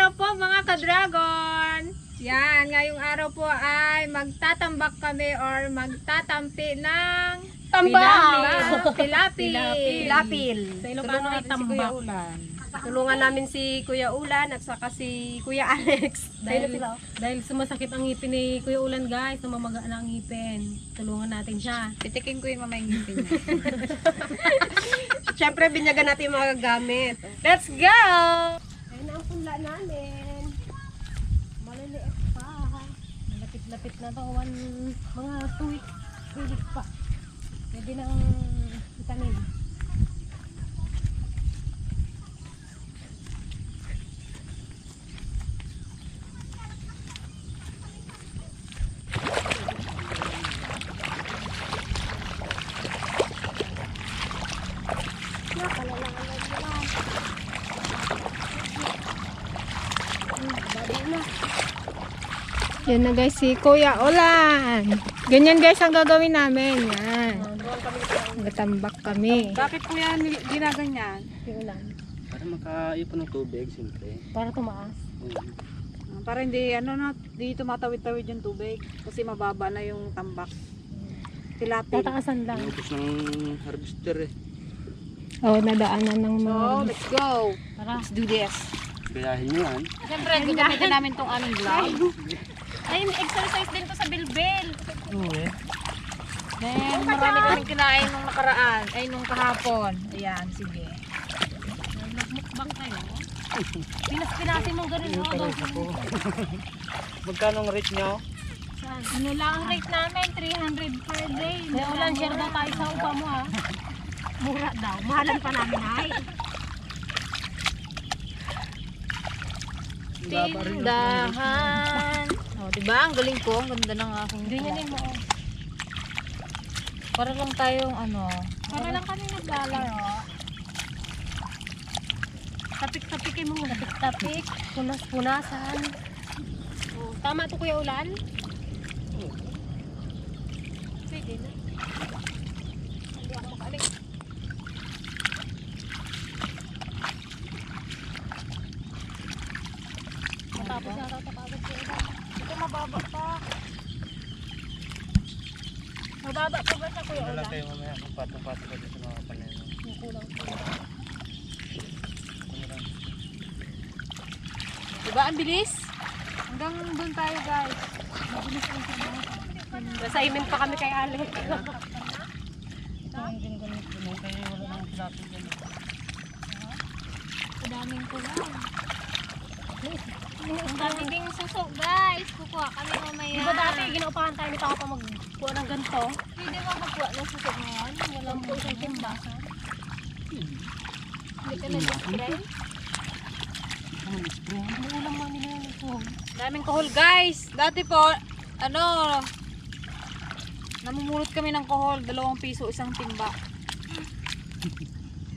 Hello po mga ka-dragon! Yan, ngayong araw po ay magtatambak kami or magtatampi ng Pilapil. Sa Ilocano ay tambak. Tulungan namin si Kuya Ulan at saka si Kuya Alex. Dahil sumasakit ang ngipin ni Kuya Ulan guys, namamaga na ang ngipin. Tulungan natin siya. Titikin ko yung mamayang ngipin niya. Siyempre, binyagan natin yung mga gamit. Let's go! Ayun ang punla namin. Maliliit pa. Lapit-lapit na to. Mga 2 weeks. 3 weeks pa. Pwede nang itanim. Yan na guys, si Kuya Ulan. Ganyan guys ang gagawin namin. Yan. Magtambak kami. Bakit po yan ginaganyan? Yung ulan. Para makaipon ng tubig, siyempre. Para tumaas. Para hindi di tumatawid-tawid yung tubig kasi mababa na yung tambak. Tilapil. Tataasan lang. Inubos ng harvester eh. Oh, nadaanan ng mga... So, let's go. Tara. Let's do this. Gayahin nyo yan. Siyempre, gagamitin namin tong aming vlog. Ay, exercise din to sa bilbil. Oo eh. Then, marami kaming kinain nung nakaraan. Ay, nung kahapon. Ayan, sige. Nagmukbang kayo. Pinas-pinasin mong ganun. Magkano ang rate nyo? Ano lang ang rate namin? 300 per day. Kuya Ulan, share daw tayo sa upa mo ha. Mura daw. Mahalan pa namin ay. Tindahan. Oh, diba? Ang galing ko. Ang ganda ng aking Ganyanin mo. Para lang tayong Para lang kami naglalaro. Tapik-tapikin mo. Tapik-tapik. Punas-punasan. Oh, tama to Kuya Ulan? Pwede na. Hindi ako makaling. Matapos na ito. Tapagod ko iba. Ito mababa pa. Mababa pa ba sa Kuya Wala Ulan? kayo mamaya kung pato-pato ka dito sa mga panelo. Diba? Ang bilis. Hanggang doon tayo, guys. Nasa imin pa kami kay Alex. Daming kulang. Ang dami ding suso guys. Kukuha kami mamaya. Diba dati ginaupahan tayo ni Papa magkuha ng ganito? Pwede mo magkuha ng suso ngayon? Walang po isang timbasan. Hindi ka nag-spray? Ulam mami na yan ito. Daming kohol, guys. Dati po, namumulot kami ng kohol. 2 piso isang timba.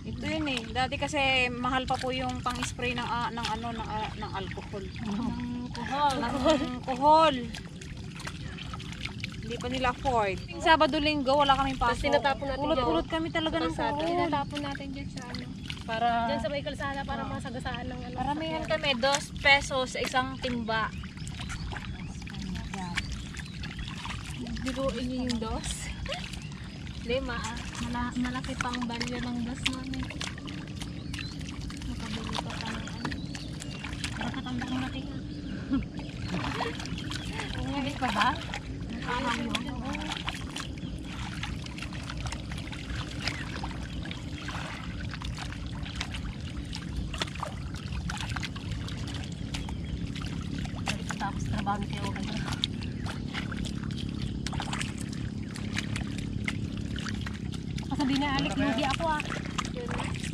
Ito yun eh. Dati kasi mahal pa po yung pang-spray ng alcohol. Ng kohol. Hindi pa nila afford. Yung Sabado-Linggo, wala kaming pasok. tinatapon natin Pulot-pulot kami talaga ng kohol. Tinatapon natin dyan sa ano. Para Diyan sa may kalsada para masagasaan ng ano. paramihan kami, 2 pesos sa isang timba. Biruin niyo yung dos. Lima ah. Malaki pang balyo ng dos namin. Makabili pa pa ng ano. Nakatambak mo natin. Umibig pa ba? Nakahang yun. Tapos trabaho kayo ulan. Sabihin na Alex, hindi ako ah.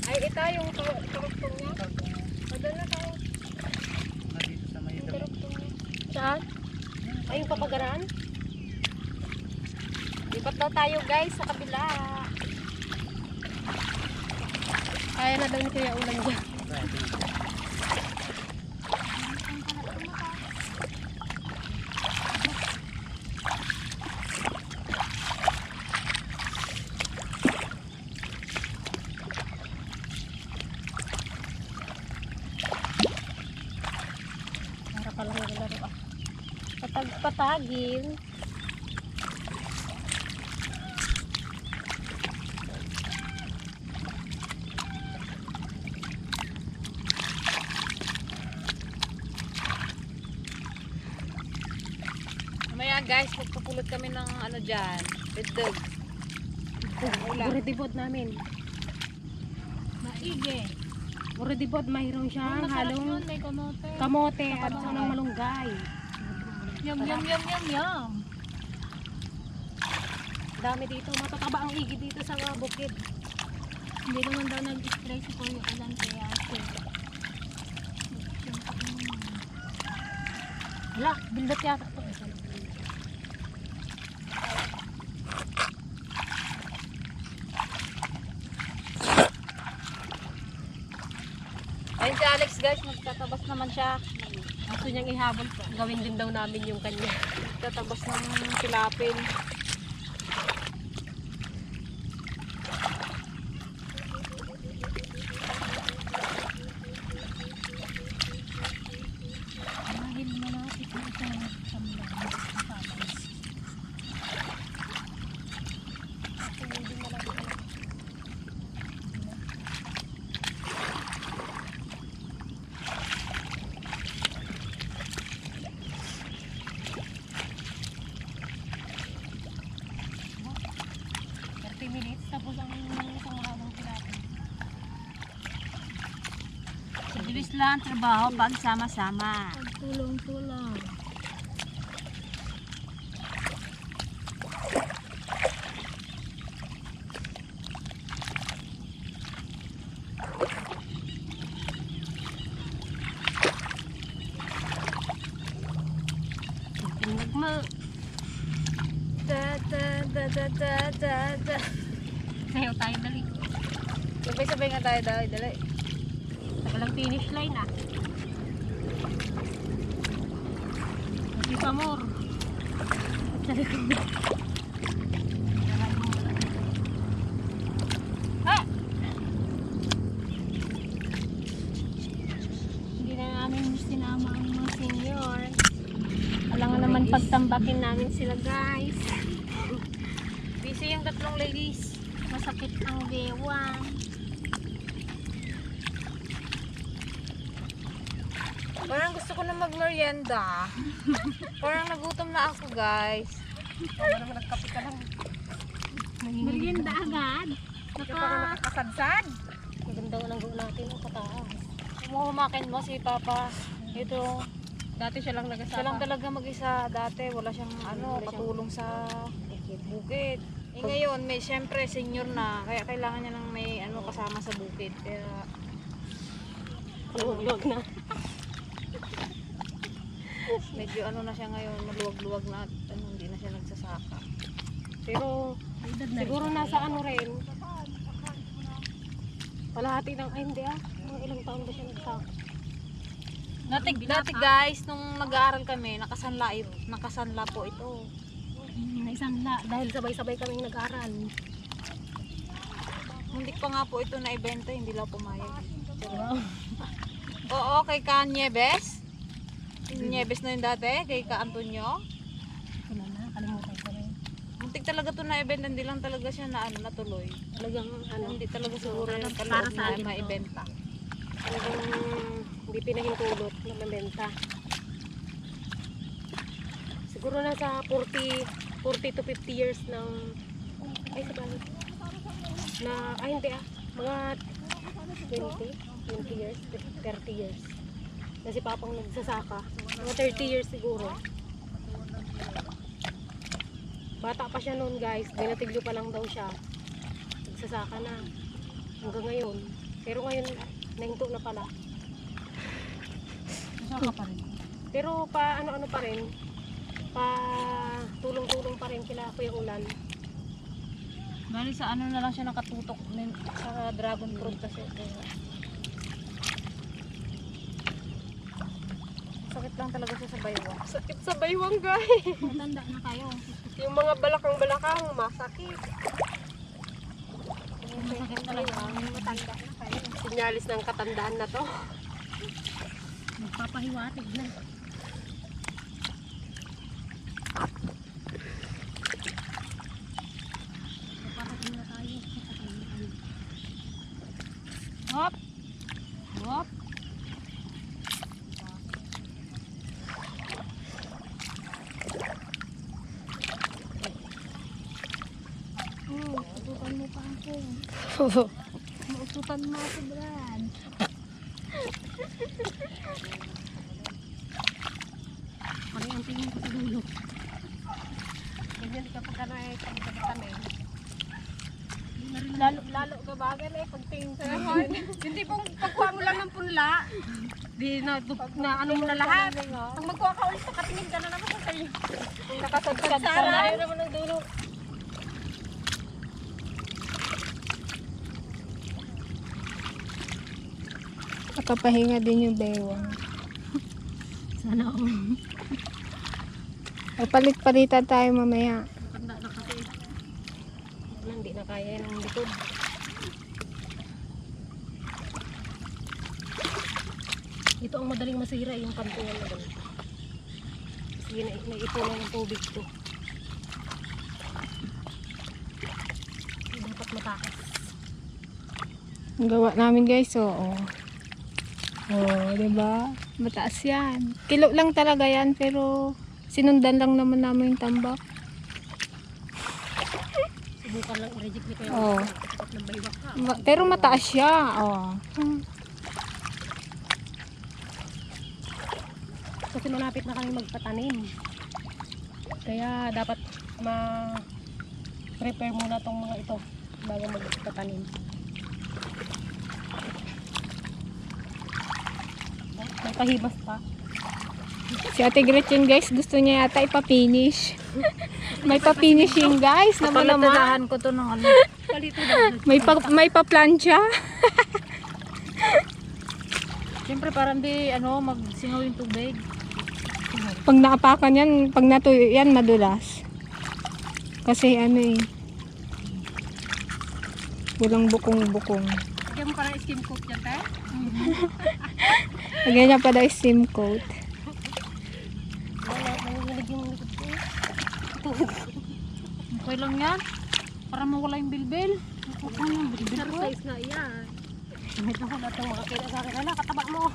Ay, ito yung turugtong niya. Doon na tayo. Dito sa may Turugtong niya. Saan? Ay, yung papagaraan. Lipat daw tayo guys sa kabila. Kaya na daw ni Kuya Ulan dyan. Pagpatagil. Mamaya guys, magpupulot kami ng ano dyan. Bitdog. Buridibod namin. Maigi. Buridibod, mayroon siyang halong May kamote. kamote at ng malunggay. Yum, yum, yum, yum, yum. Dami dito, matataba ang igi dito sa mga bukid. Hindi naman daw nag-spray si Kuya Ulan kaya Hala, bildot yata ito. Ayun si Alex guys, magtatabas naman siya. Gusto niyang ihabol. Gawin din daw namin yung kanya. Magtatabas ng tilapin. Mahil mo na ito sa minutes tapos ang isang mahabang tilapia. Bilis lang trabaho pag sama-sama. Tulong-tulong. Tingnan mo. Da da da da da da da. Sayaw tayo dali. Sabay-sabay nga tayo dali. Walang finish line ah. Hindi pa more. Hindi na namin sinama ang mga senior. Alangan naman pagtambakin namin sila guys. Busy yung tatlong ladies. Masakit ang bewang. Parang gusto ko na magmerienda. Parang nagutom na ako guys. Parang nagkape ka lang. Merienda agad. Nakakasadsad. Maganda ko lang gawin natin ang kataas. Umuhumakin mo si Papa. Ito. Dati siya lang Siya lang nagasama. talaga mag-isa dati. Wala siyang katulong sa bukid. Eh ngayon, may siyempre senior na. Kaya kailangan niya ng may kasama sa bukid. Kaya Luwag na. medyo na siya ngayon. Maluwag-luwag na. At hindi na siya nagsasaka. Pero siguro nasa rin. Palahati ng hindi mga ilang taon ba siya nagsaka? Dati guys, nung nag-aaral kami, nakasanla po ito. Naisanla dahil sabay-sabay kaming nag-aral. Hindi pa nga po ito na-ibenta, hindi lang pumayag. Oo, kay Ka Nieves. Nieves na yun dati, kay Ka Antonio. Wala na, kalimutan ko rin. Muntik talaga ito na-ibenta, hindi lang talaga siya natuloy. Talagang Hindi talaga siguro yung para kaloob sa na akin to. maibenta. talagang hindi pinahintulot na mabenta. Siguro nasa 40 to 50 years ng hindi mga 20 years, 30 years. Na si Papang nagsasaka, mga 30 years siguro. Bata pa siya noon guys, binatiglo pa lang daw siya. Nagsasaka na hanggang ngayon. Pero ngayon, nahinto na pala. Nasaka pa rin. Pero ano pa rin, tulong-tulong pa rin kila Kuya Ulan. Bali sa na lang siya nakatutok sa dragon fruit kasi. Sakit lang talaga siya sa baywang. Sakit sa baywang guys. Matanda na kayo. Yung mga balakang-balakang masakit. Masakit talaga. Matanda na kayo. Sinyalis ng katandaan na to. Magpapahiwatig na. Maututan mo ako, Brad. Parang ang tingin ko sa dulo. Ganyan kapag ka na eh, pagkabatan eh. Lalo ka bagay na pagtingin sa Hindi pong pagkuha mo lang ng punla. Di na, ano mo na lahat. Pag magkuha ka ulit, nakatingin ka na naman sa kayo. nakasagsag ka Sana na. ayaw naman ng dulo. Nakapahinga din yung bewang. Sana ako. Ay, palit-palitan tayo mamaya. Tanda na kasi. Hindi na kaya ng likod. Ito ang madaling masira, yung kantungan na ganito. Sige, naipunan ng tubig to. Dapat matakas. Ang gawa namin guys, oo. Oh, diba? Mataas yan. Kilo lang talaga yan, pero sinundan lang naman namin yung tambak. Subukan lang i-reject ni Kuya. Oo. Dapat ng baywak ka. Pero mataas siya, oh. Kasi malapit na kami magpatanim. Kaya dapat ma-prepare muna tong mga ito bago magpatanim. May pahibas pa. Si Ate Gretchen guys, gusto niya yata ipapinish. May pa-finishing guys, naman naman. Palatadahan ko to ng ano. Palito daw. May pa-plancha. Siyempre parang di ano, magsingaw yung tubig. Pag naapakan yan, pag natuyo yan, madulas. Kasi ano eh, walang bukong-bukong. Lagyan mo pa ng skim coat dyan, te? Lagyan niya pa daw steam coat. Wala, nanginig yung likod ko. Okay lang yan. Para mawala yung bilbil. Okay yung bilbil ko. Size na yan. Kahit ako na itong makakita sa akin. Ala, kataba mo.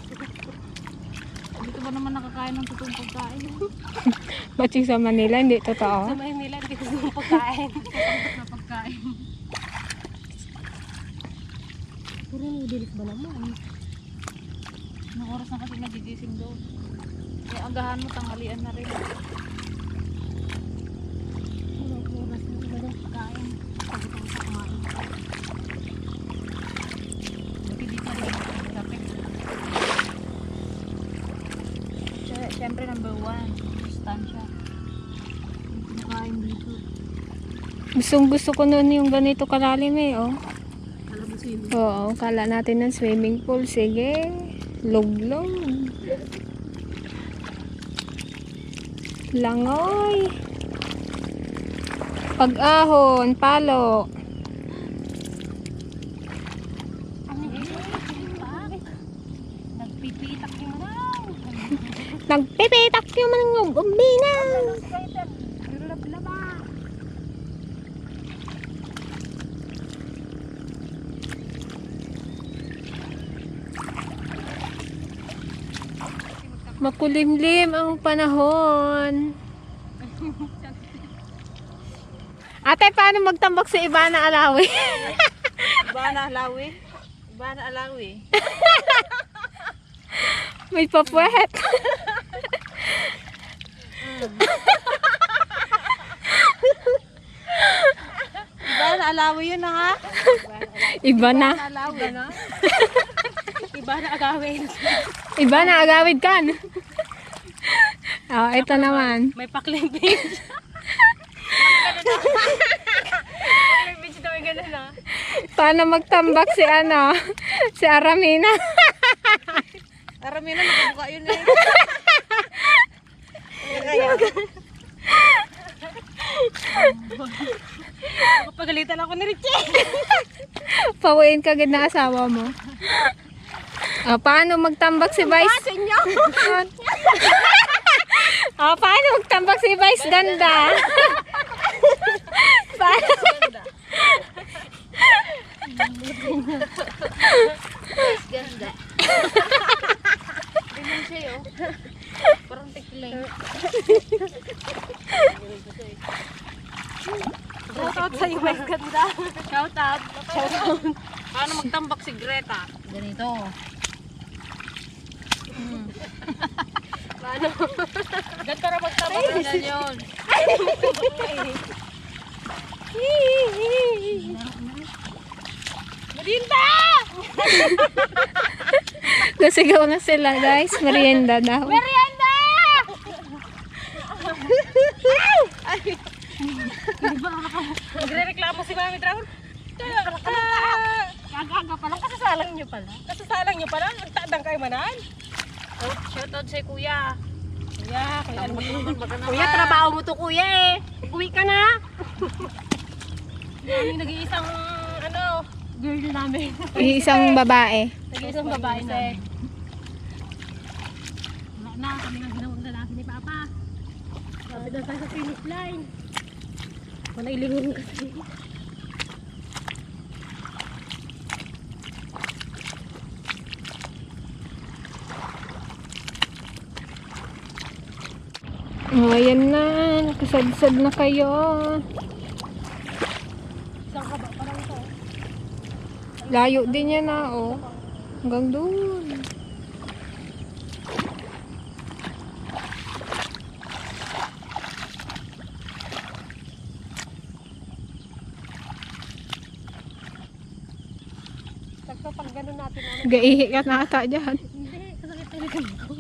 Dito ba naman nakakain ng totoong pagkain? Batching sa Manila, hindi Sa totoo. Maynila, hindi ko gusto pagkain. Na pagkain. Puro noodles ba naman? Anong oras na kasi nagigising doon? Kaya agahan mo, tanghalian na rin. Puro oras na iba ng pagkain. Pag ito sa kumain. Buti di pa rin kapit. Siyempre number 1, sustansya. Pinakain dito. Gusto ko noon yung ganito kalalim eh, oh. Alam mo sino? Oo, kala natin ng swimming pool. Sige, luglong. Langoy. Pag-ahon, palo. Nagpipitak yung manaw. Nagpipitak yung mga umbinaw. Makulimlim ang panahon. Ate, paano magtambak sa iba na alawi? Iba na alawi. Iba na alawi. May papuwet. Iba na alawi yun na ha. Iba na. Alawi na. Iba na agawin. Iba na, agawid kan. Oh, ito naman. May paklimbing. Paklimbing daw yung gano'n na. Paano magtambak si ano? Si Aramina. Arami na, nakabuka yun eh. Pagalitan ako ni Richie. Pawiin ka agad na asawa mo. Oh, paano magtambak si Vice? Oh, paano magtambak si Vice ganda? Paano? Ganda. Ganyan siya yun. Parang tikling. Shoutout sa'yo, may ganda. Shoutout. Paano magtambak si Greta? Ganito. Paano? Ganito na magtambak na yun. Nasigaw na sila guys. Merienda daw. Nagre-reklamo si Mami Dragon. Aga-aga pa lang. Kasasalang nyo pala. Kasasalang nyo pala. Nagtadang kayo manan. Shoutout si Kuya. Kuya, trabaho mo to kuya eh. Uwi ka na. Yan yung nag-iisang girl namin. Isang babae. Nag-iisang babae namin. Wala na, kami nang ginawang lalaki ni Papa. Sabi daw tayo sa finish line. Wala ilingon kasi. Oh, ayan na. Nakasadsad na kayo. Isang kaba pa lang ito. Layo din yan na, oh. Hanggang doon. Sakto pag gano'n natin Gaihi ka na ata dyan. Hindi, kasakit talaga ko.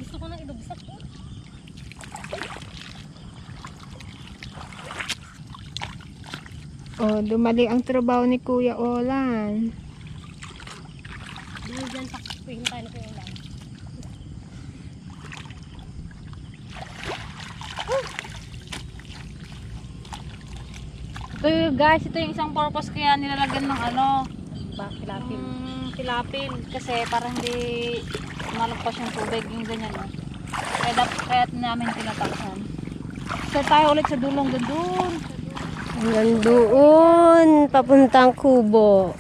Gusto ko nang ilubsak ko. Oh, dumali ang trabaho ni Kuya Olan. Dahil dyan takpuhin tayo na kuya lang. Ito guys, ito yung isang purpose kaya nilalagyan ng ano, Bakilapin. tilapil. Kasi para hindi malagpas yung tubig, yung ganyan o. Kaya namin tinatasan. So tayo ulit sa dulong doon. Hanggang doon, papuntang kubo.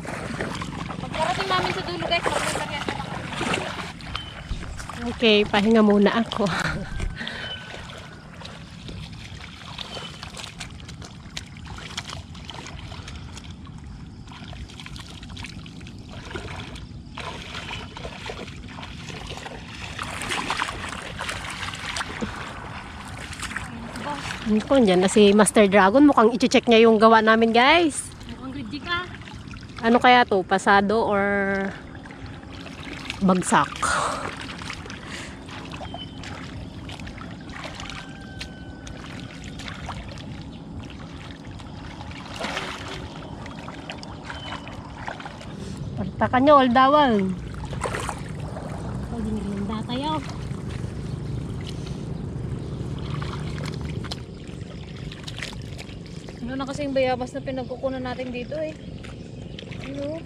Pagkarating namin sa dulo guys, magpapariyan na lang. Okay, pahinga muna ako. Ano po, dyan na si Master Dragon. Mukhang i-check niya yung gawa namin, guys. Mukhang rigid ka. Ano kaya to? Pasado or bagsak? Paltakan nyo, oldawang. Pwede naglinda tayo. Ano na kasi yung bayabas na pinagkukunan natin dito eh. Ano?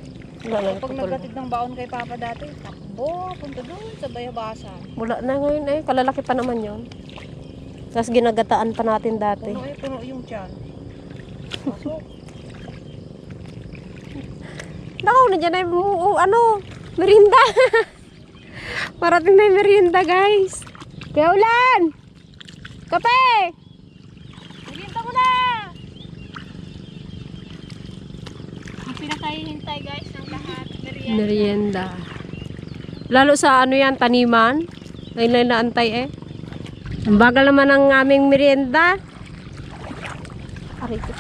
Pag nagkatid ng baon kay Papa dati, takbo, punta doon sa bayabasan. Wala na ngayon eh. Kalalaki pa naman yon. Tapos ginagataan pa natin dati. Puno yung tiyan. Pasok. Nakaw na dyan ay ano, merinda. Parating na yung merinda, guys. Kaya ulan! Kape! Naginta mo na! Ang pinakahihintay guys ng lahat. Merienda. Lalo sa ano yan, taniman. Ngayon naantay eh. Ang bagal naman ang aming merienda. Aray ko.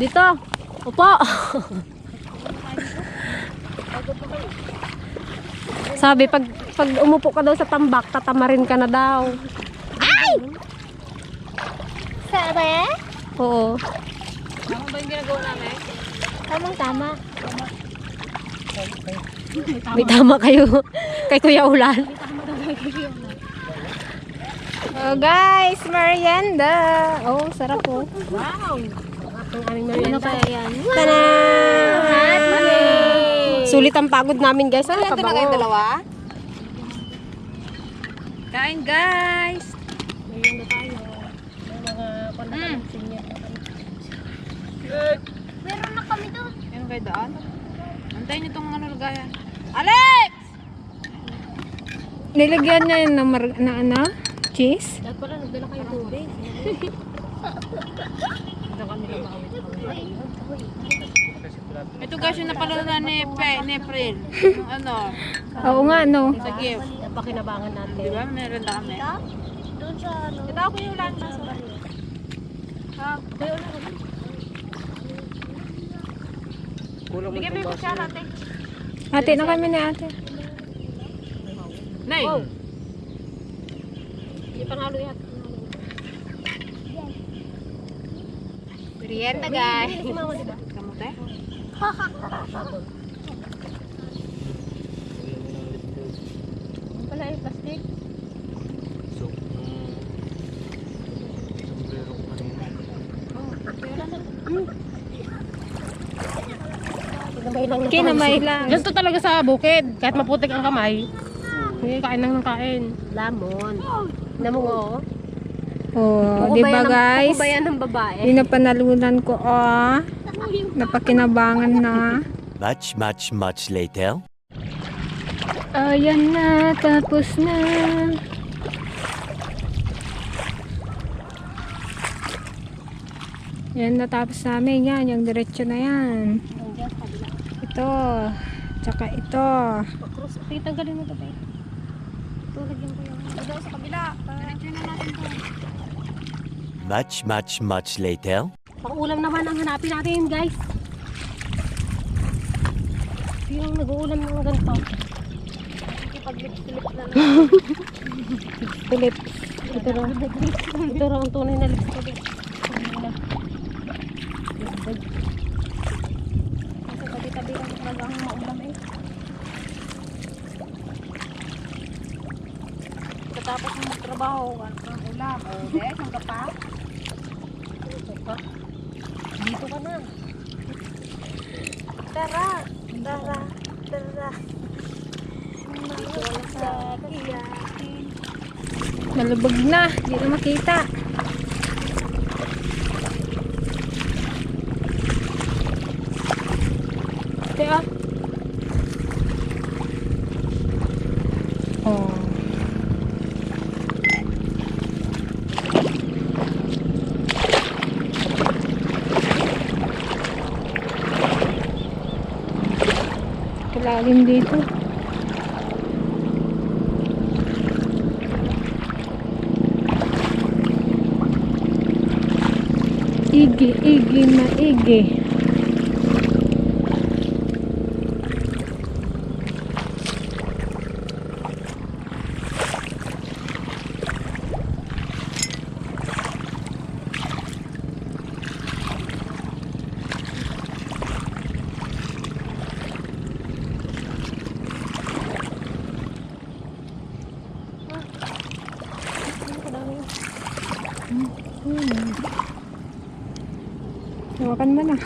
Dito. Upo. Sabi, pag umupo ka daw sa tambak, tatamarin ka na daw. Sabi? Oo. Tama ba yung ginagawa namin? Tamang-tama. May tama kayo. Kay Kuya Ulan. Oh guys, merienda. Oh, sarap po. Wow! Ang aming Ano merienda. kaya yan? Tanan! Sulit ang pagod namin guys. Ano Ito na kayong kabango? dalawa? Kain guys! Ngayon na tayo. May mga panakalansin niya. Meron na kami doon. Yan kayo daan. Antayin niyo itong ano lagayan. Alex! Nilagyan na yun ng cheese. Dapat pala nagdala kayo tubig. Hindi kami lumawit. Ito guys yung napalala ni April. Yung ano, Oo nga, no. sa gift. Napakinabangan natin. Di ba? Meron na kami. Ito ako yung ulan. Kulang mo Bigyan mo yung kutsara, ate. Ate na kami ni ate. Nay! Wow. Hindi panalo yata. Merienda guys. Si mama, diba? Kamote? Wala yung plastic. So, sombrero ko kanina. Kinamay lang na Kinamay lang. Ganito talaga sa bukid. Kahit maputik ang kamay. Hindi kain lang ng kain. Lamon. Namong oo. Oh, di ba guys? Kubayan ng babae. Di na panalunan ko, oh. Napakinabangan na. Much later. Ayan na, tapos na. Yan, natapos namin yan. Yung diretso na yan. Ito. Tsaka ito. Cross. Tanggalin mo ito, babe. Tulagyan ko yung... Ito sa kabila. Diretso na natin to. Much later. Pang-ulam naman ang hanapin natin, guys. Yung nag-uulam ng ganito. Pag-lips-lips na lang. Tulip. Ito raw ang tunay na lips ko. Kasi tabi-tabi lang talaga ang maulam eh. Katapos mo magtrabaho, ano kang ulam? O, des, ang kapa? Dito ka na. Tara! Tara! Tara! Nalubog na. Di na makita. Ate, ah. Oh. Kalalim dito. Igi, maigi. Hawakan mo na.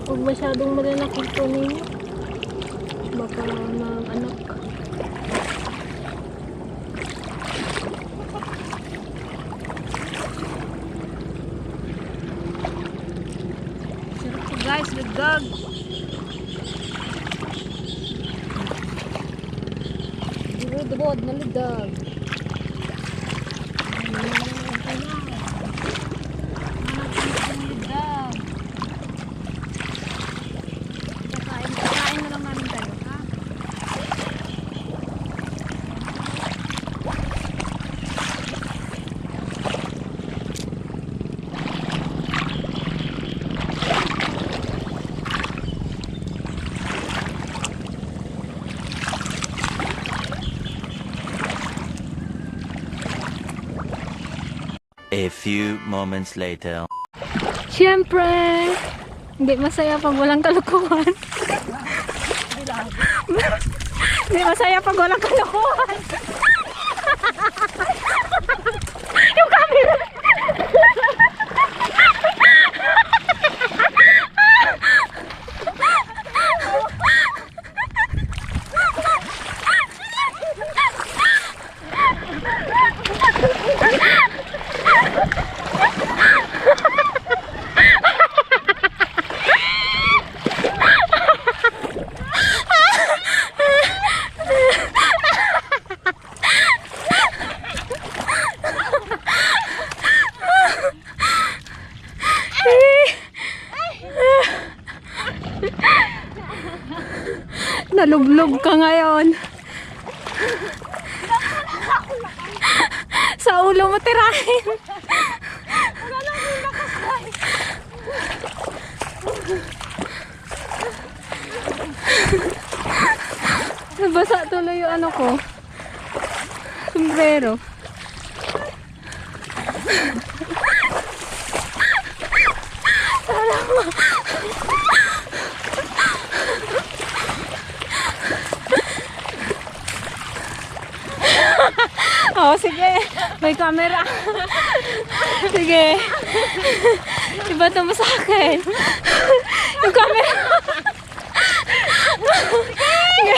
Huwag masyadong malalaki ito ninyo. Baka mag-anak. Sarap to guys, with dog. Dubod na lidag. Kakain na lang namin tayo, ha? A few moments later. Siyempre, hindi masaya pag walang kalukuhan. Hindi masaya pag walang kalukuhan. Yung camera. Nalublog ka ngayon. Sa ulo mo tirahin. Nabasa tuloy yung ano ko. Sombrero. Oh, sige. May camera. Sige. Ibato mo sa akin. Yung camera. Sige.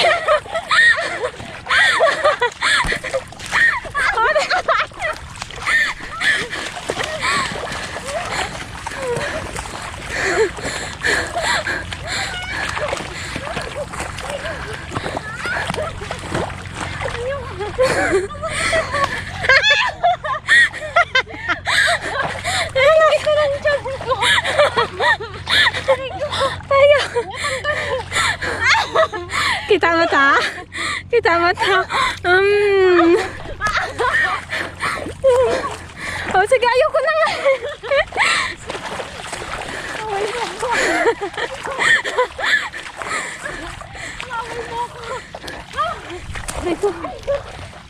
Kita mata? Kita mata? Oh, sige, ayoko na nga.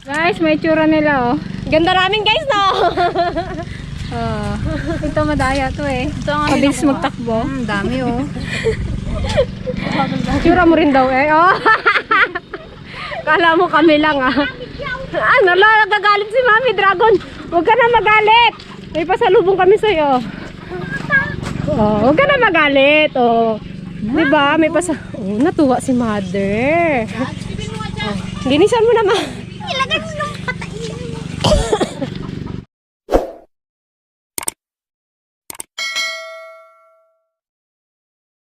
Guys, may tsura nila oh. Ganda namin guys, no? Oh. Ito madaya to eh. Ito ang Mabilis magtakbo. dami oh. Tsura mo rin daw eh. Oh. Kala mo kami lang ah. Ano, nagagalit si Mami Dragon. Huwag ka na magalit. May pasalubong kami sa'yo. Oh, huwag ka na magalit. Oh. Diba? May oh, natuwa si Mother. Oh. Linisan mo naman. Ilagay mo ng patayin.